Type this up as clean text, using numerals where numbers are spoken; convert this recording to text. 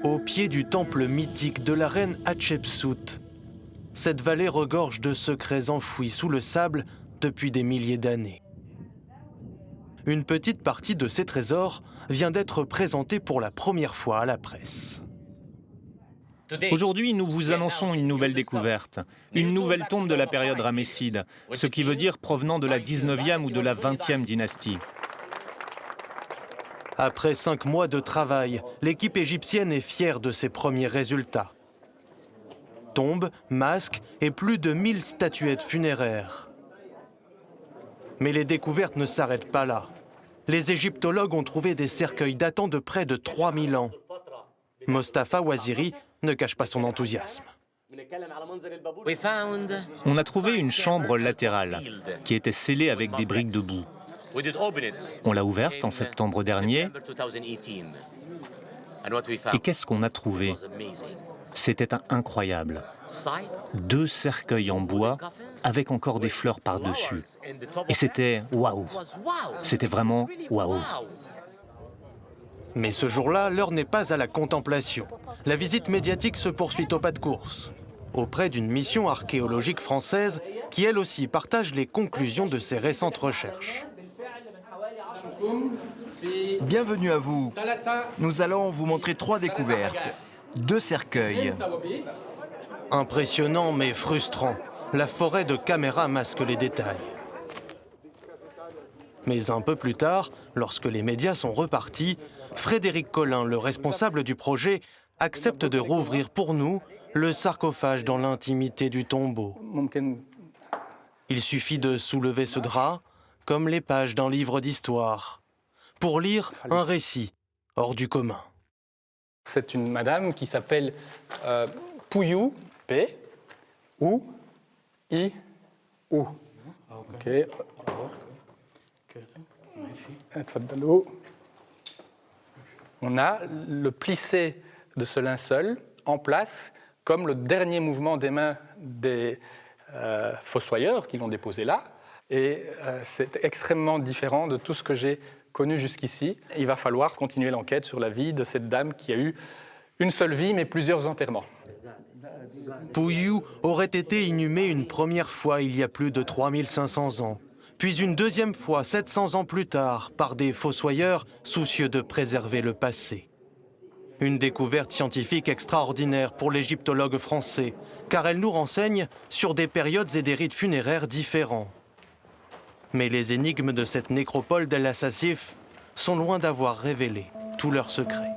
au pied du temple mythique de la reine Hatshepsut. Cette vallée regorge de secrets enfouis sous le sable depuis des milliers d'années. Une petite partie de ces trésors vient d'être présentée pour la première fois à la presse. Aujourd'hui, nous vous annonçons une nouvelle découverte, une nouvelle tombe de la période ramesside, ce qui veut dire provenant de la 19e ou de la 20e dynastie. Après 5 mois de travail, l'équipe égyptienne est fière de ses premiers résultats. Tombes, masques et plus de 1000 statuettes funéraires. Mais les découvertes ne s'arrêtent pas là. Les égyptologues ont trouvé des cercueils datant de près de 3000 ans. Mostafa Ouaziri ne cache pas son enthousiasme. On a trouvé une chambre latérale qui était scellée avec des briques de boue. On l'a ouverte en septembre dernier. Et qu'est-ce qu'on a trouvé? C'était incroyable. 2 cercueils en bois avec encore des fleurs par-dessus. Et c'était waouh. C'était vraiment waouh. Mais ce jour-là, l'heure n'est pas à la contemplation. La visite médiatique se poursuit au pas de course, auprès d'une mission archéologique française qui, elle aussi, partage les conclusions de ses récentes recherches. Bienvenue à vous. Nous allons vous montrer 3 découvertes. 2 cercueils. Impressionnant mais frustrant, la forêt de caméras masque les détails. Mais un peu plus tard, lorsque les médias sont repartis, Frédéric Collin, le responsable du projet, accepte de rouvrir pour nous le sarcophage dans l'intimité du tombeau. Il suffit de soulever ce drap, comme les pages d'un livre d'histoire, pour lire un récit hors du commun. C'est une madame qui s'appelle Pouyou, P, ou I, ou. Ok. On a le plissé de ce linceul en place comme le dernier mouvement des mains des fossoyeurs qui l'ont déposé là. Et c'est extrêmement différent de tout ce que j'ai connu jusqu'ici. Il va falloir continuer l'enquête sur la vie de cette dame qui a eu une seule vie mais plusieurs enterrements. Pouyou aurait été inhumée une première fois il y a plus de 3500 ans, puis une deuxième fois 700 ans plus tard par des fossoyeurs soucieux de préserver le passé. Une découverte scientifique extraordinaire pour l'égyptologue français, car elle nous renseigne sur des périodes et des rites funéraires différents. Mais les énigmes de cette nécropole d'El Assassif sont loin d'avoir révélé tous leurs secrets.